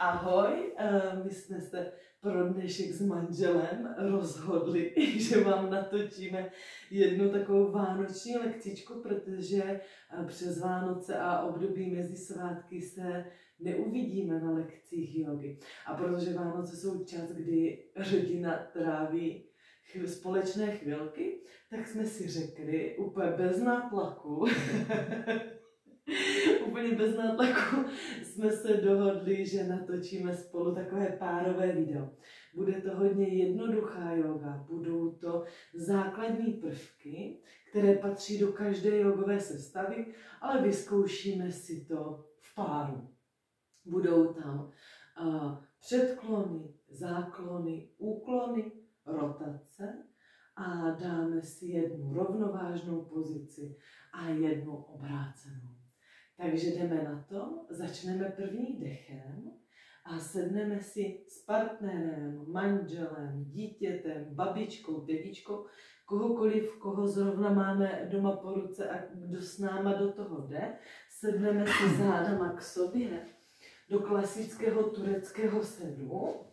Ahoj, my jsme se pro dnešek s manželem rozhodli, že vám natočíme jednu takovou vánoční lekcičku, protože přes Vánoce a období mezi svátky se neuvidíme na lekcích jogy. A protože Vánoce jsou čas, kdy rodina tráví společné chvilky, tak jsme si řekli úplně bez nátlaku, úplně bez nátlaku jsme se dohodli, že natočíme spolu takové párové video. Bude to hodně jednoduchá yoga, budou to základní prvky, které patří do každé jogové sestavy, ale vyzkoušíme si to v páru. Budou tam předklony, záklony, úklony, rotace a dáme si jednu rovnovážnou pozici a jednu obrácenou. Takže jdeme na to, začneme první dechem a sedneme si s partnerem, manželem, dítětem, babičkou, dědičkou, kohokoliv, koho zrovna máme doma po ruce a kdo s náma do toho jde. Sedneme si zádama k sobě do klasického tureckého sedu.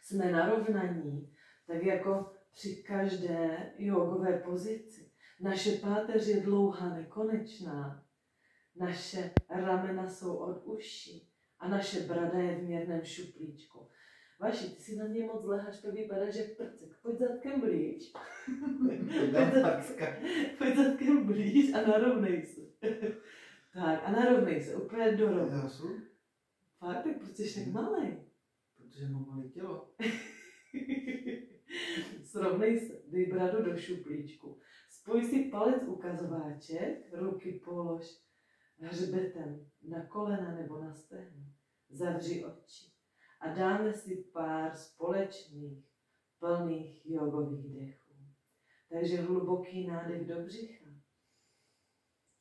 Jsme narovnaní, tak jako při každé jogové pozici. Naše páteř je dlouhá, nekonečná. Naše ramena jsou od uší a naše brada je v mírném šuplíčku. Vaši, ty si na mě moc leháš, to vypadáš jak prcek. Pojď zadkem blíž. Pojď zadkem blíž a narovnej se. Tak a narovnej se, úplně do rovna. Fakt, tak proč jsi tak malej? Protože mám malé tělo. Srovnej se, dej bradu do šuplíčku. Spoj si palec ukazováček, ruky polož hřbetem na kolena nebo na stehno. Zavři oči a dáme si pár společných, plných jogových dechů. Takže hluboký nádech do břicha,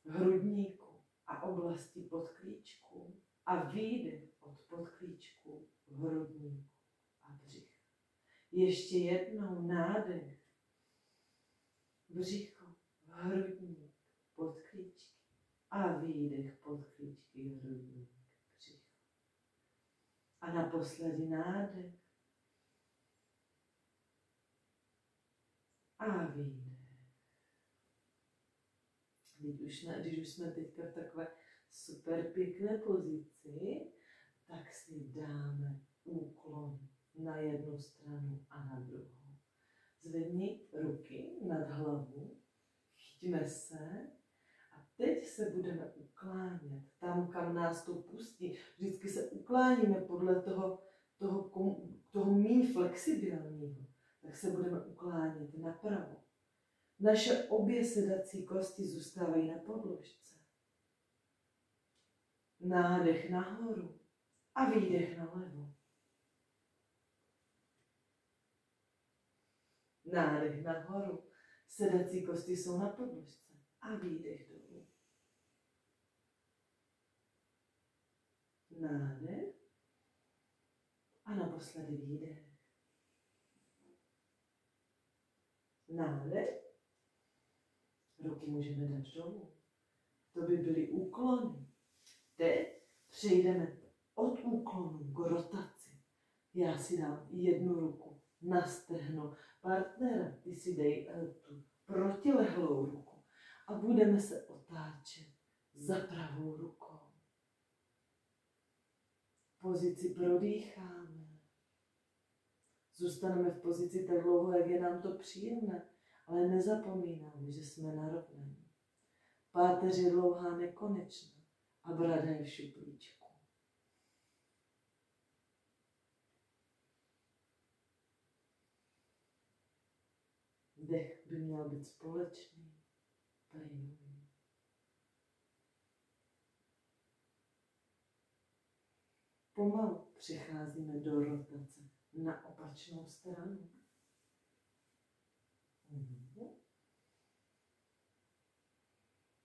hrudníku a oblasti podklíčku a výdech od podklíčku, hrudníku a břicha. Ještě jednou nádech, břicho, hrudník, podklíčky a výdech, podklíčky, hrudník, břicho. A naposledy nádech a výdech. Když už jsme teďka v takové super pěkné pozici, tak si dáme úklon na jednu stranu a na druhou. Zvedni ruky nad hlavu, chyťme se a teď se budeme uklánět tam, kam nás to pustí. Vždycky se ukláníme podle toho méně flexibilního, tak se budeme uklánět napravo. Naše obě sedací kosti zůstávají na podložce. Nádech nahoru a výdech nalevo. Nádech nahoru, sedací kosti jsou na podložce a výdech dolů. Nádech a naposledy výdech. Nádech, ruky můžeme dát dolů. To by byly úklony. Teď přejdeme od úklonu k rotaci. Já si dám jednu ruku na stehno partnera, ty si dej tu protilehlou ruku a budeme se otáčet za pravou rukou. V pozici prodýcháme. Zůstaneme v pozici tak dlouho, jak je nám to příjemné, ale nezapomínáme, že jsme narovnaní. Páteř je dlouhá, nekonečná a brada je v šuplíčku. Dech by měl být společný, plynulý. Pomalu přecházíme do rotace na opačnou stranu.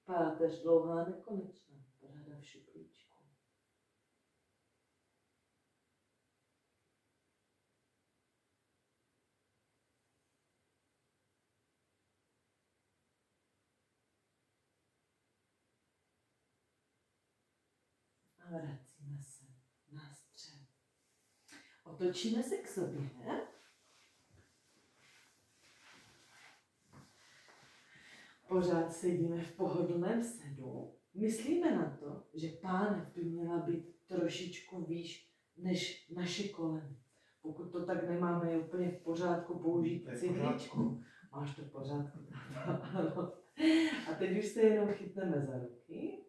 Páteř dlouhá, nekonečná, brada v šuplíčku. vracíme se na střed. Otočíme se k sobě. Pořád sedíme v pohodlném sedu. Myslíme na to, že pánev by měla být trošičku výš než naše kolena. Pokud to tak nemáme, je úplně v pořádku použít cihličku. Máš to v pořádku? Ano. A teď už se jenom chytneme za ruky.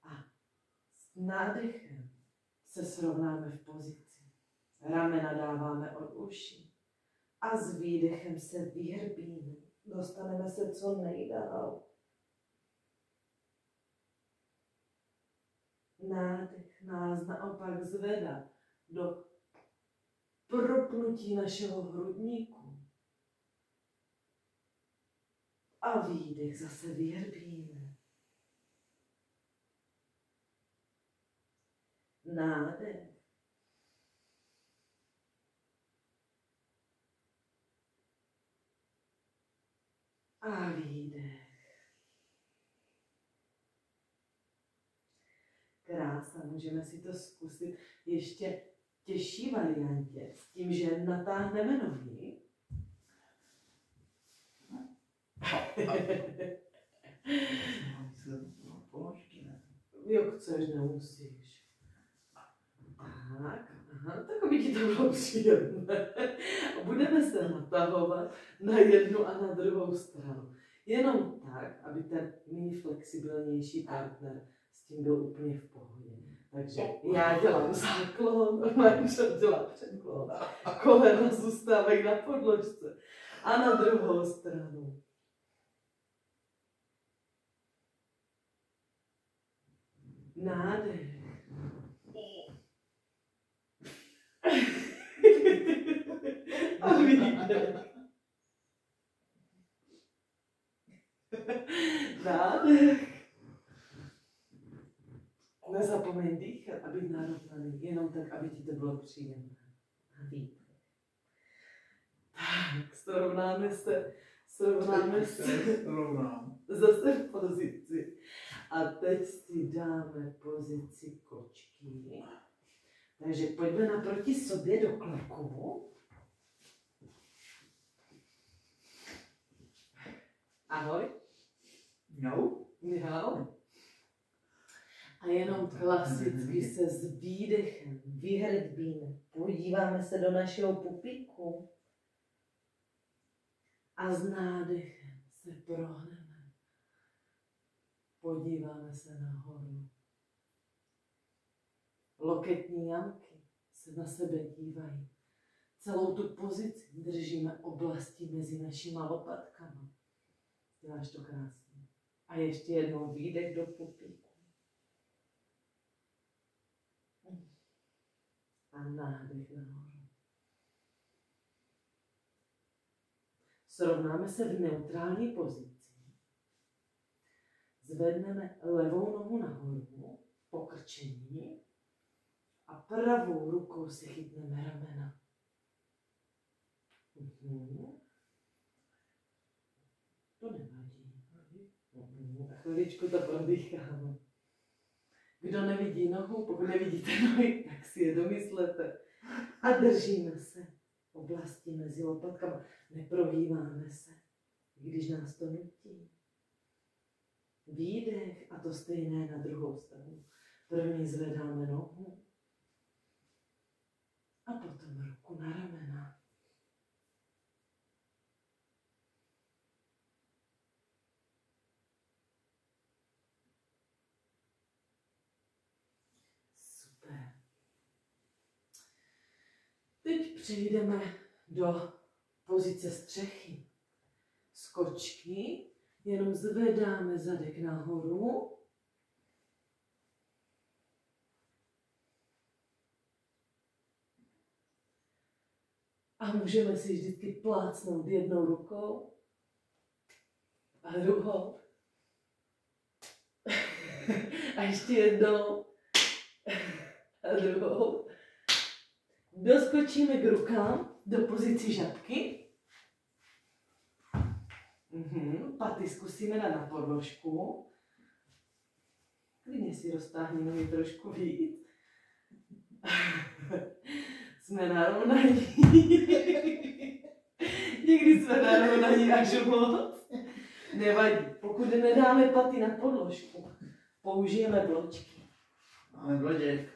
A s nádechem se srovnáme v pozici. Ramena dáváme od uší. A s výdechem se vyhrbíme. Dostaneme se co nejdál. Nádech nás naopak zvedá do propnutí našeho hrudníku. A výdech zase vyhrbíme. Nádech. A výdech. Krása, můžeme si to zkusit ještě těžší variantě, s tím, že natáhneme nohy. Jo, chceš, nemusíš. Tak, aha, tak aby ti to bylo příjemné. A budeme se natahovat na jednu a na druhou stranu. Jenom tak, aby ten méně flexibilnější partner s tím byl úplně v pohodě. Takže já dělám záklon, manžel dělá předklon. Kolena zůstávají na podložce. A na druhou stranu. Nádech. A výdech. Nádech. Nezapomeň dýchat a být narovnaný, jenom tak, aby ti to bylo příjemné. A výdech. Tak, srovnáme se zase v pozici. A teď si dáme pozici kočky. Takže pojďme naproti sobě do kloku. Ahoj. No. Jo. A jenom klasicky se s výdechem vyhrbíme. Podíváme se do našeho pupíku. A s nádechem se prohneme. Podíváme se nahoru. Loketní jamky se na sebe dívají. Celou tu pozici držíme oblasti mezi našima lopatkama. Děláš to krásně. A ještě jednou výdech do pupíku. A nádech nahoru. Srovnáme se v neutrální pozici. Zvedneme levou nohu nahoru, pokrčení, a pravou rukou si chytneme ramena. To nevadí. A chviličku to prodýcháme. Kdo nevidí nohu, pokud nevidíte nohy, tak si je domyslete. A držíme se oblasti mezi lopatkama. Neprohýváme se, když nás to nutí. Výdech a to stejné na druhou stranu. První zvedáme nohu a potom ruku na ramena. Super. Teď přejdeme do pozice střechy. Z kočky jenom zvedáme zadek nahoru. A můžeme si vždycky plácnout jednou rukou a druhou. A ještě jednou a druhou. Doskočíme k rukám do pozici žabky. Paty zkusíme dát na podložku. Klidně si roztáhni nohy trošku víc. Jsme narovnaní. Někdy jsme narovnaní až moc. Nevadí. Pokud nedáme paty na podložku, použijeme bločky. Máme bloděk.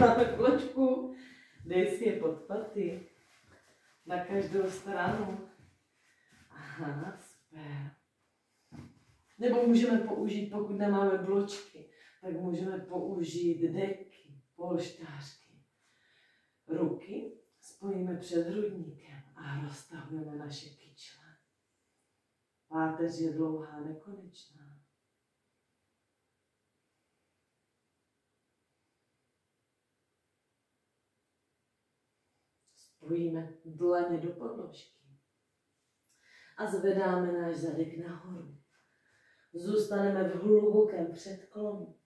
Máme bločku, dej si je pod paty. Na každou stranu. Aha, super. Nebo můžeme použít, pokud nemáme bločky, tak můžeme použít deky, polštářky. Ruky spojíme před hrudníkem a roztahujeme naše kyčle. Páteř je dlouhá, nekonečná. Spojíme dlaně do podložky a zvedáme náš zadek nahoru. Zůstaneme v hlubokém předklonu.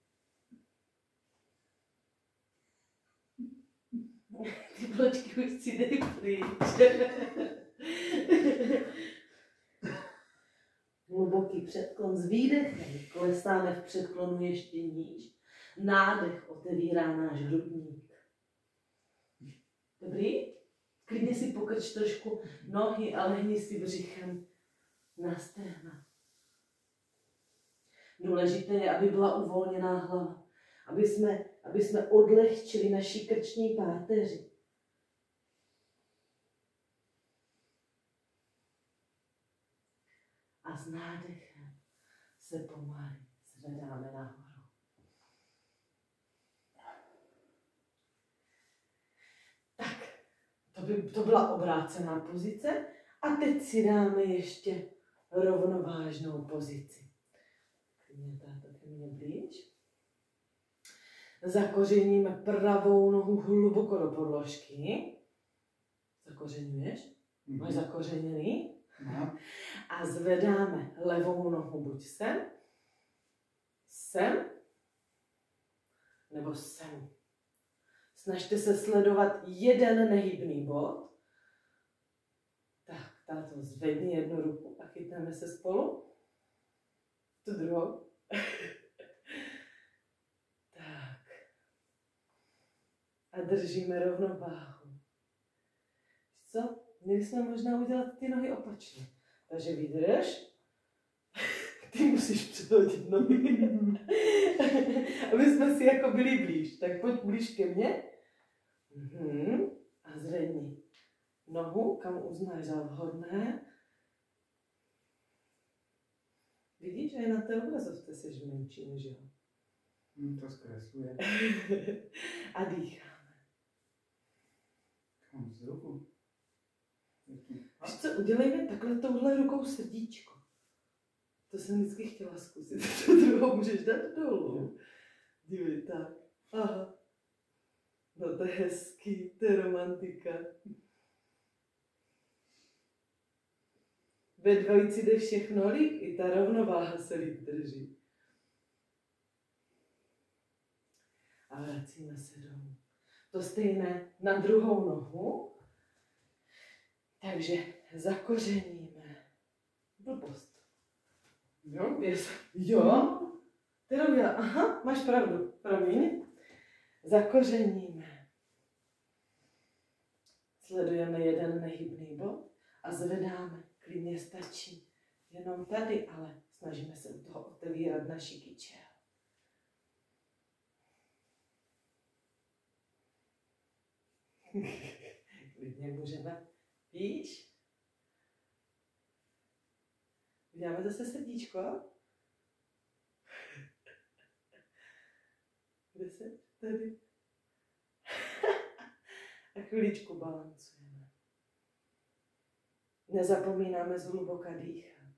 Ty bločky už si dej pryč. Hluboký předklon s výdechem. Klesáme v předklonu ještě níž. Nádech otevírá náš hrudník. Dobrý? Klidně si pokrč trošku nohy a lehni si břichem na stehna. Důležité je, aby byla uvolněná hlava. Aby jsme odlehčili naši krční páteři. A s nádechem se pomalu zvedáme nahoru. Tak, to byla obrácená pozice. A teď si dáme ještě rovnovážnou pozici. Klidně táto ke mně blíž. Zakořeníme pravou nohu hluboko do podložky. Zakořenuješ? Máš zakořeněný? No. A zvedáme levou nohu buď sem, nebo sem. Snažte se sledovat jeden nehybný bod. Tak, táto zvedni jednu ruku a chytneme se spolu. Tu druhou. Tak. A držíme rovnováhu. Co? Měli jsme možná udělat ty nohy opačně. Takže vydrž. Ty musíš přehodit nohy. Aby jsme si jako byli blíž. Tak pojď blíž ke mně. A zvedni nohu, kam uznáš za vhodné. Vidíš, že i na té obrazovce jsi menší než jo. To zkresluje. A dýcháme. Kam z ruku? Víš co, udělejme takhle touhle rukou srdíčko. To jsem vždycky chtěla zkusit. Tu druhou můžeš dát dolů. Dívej, tak. Aha. No to je hezký, to je romantika. Ve dvojici jde všechno líp, i ta rovnováha se líp drží. A vracíme se domů. To stejné na druhou nohu. Takže zakořeníme. Blbost. Jo? Jo? Teda aha, máš pravdu. Promiň. Zakořeníme. Sledujeme jeden nehybný bod a zvedáme. Klidně stačí jenom tady, ale snažíme se u toho otevírat naši kyčel. Klidně můžeme. Víš? Uděláme zase srdíčko. Kde jsi? Tady. A chviličku balancujeme. Nezapomínáme zhluboka dýchat.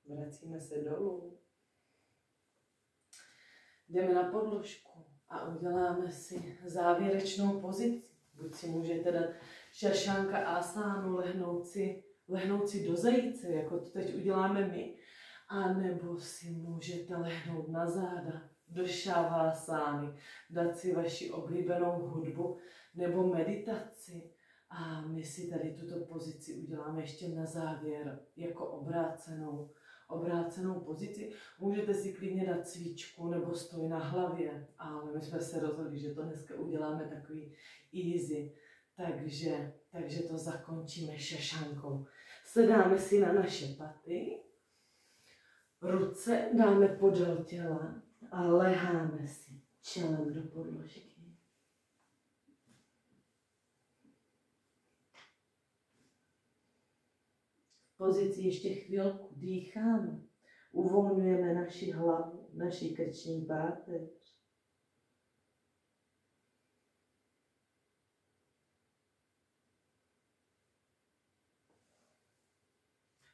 Vracíme se dolů. Jdeme na podložku a uděláme si závěrečnou pozici. Buď si můžete dát šašánka asánu, lehnout si do zajíce, jako to teď uděláme my, a nebo si můžete lehnout na záda do šavásány, dát si vaši oblíbenou hudbu nebo meditaci A my si tady tuto pozici uděláme ještě na závěr jako obrácenou pozici. Můžete si klidně dát cvičku nebo stoj na hlavě, ale my jsme se rozhodli, že to dneska uděláme takový easy. Takže to zakončíme šašankou. Sedáme si na naše paty, ruce dáme podél těla a leháme si čelem do podložky. V pozici ještě chvilku dýcháme, uvolňujeme naši hlavu, naši krční páteř.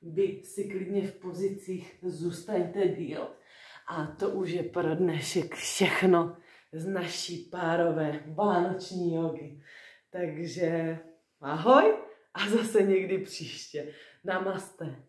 Vy si klidně v pozicích zůstaňte díl. A to už je pro dnešek všechno z naší párové vánoční jogy. Takže ahoj a zase někdy příště. Namaste.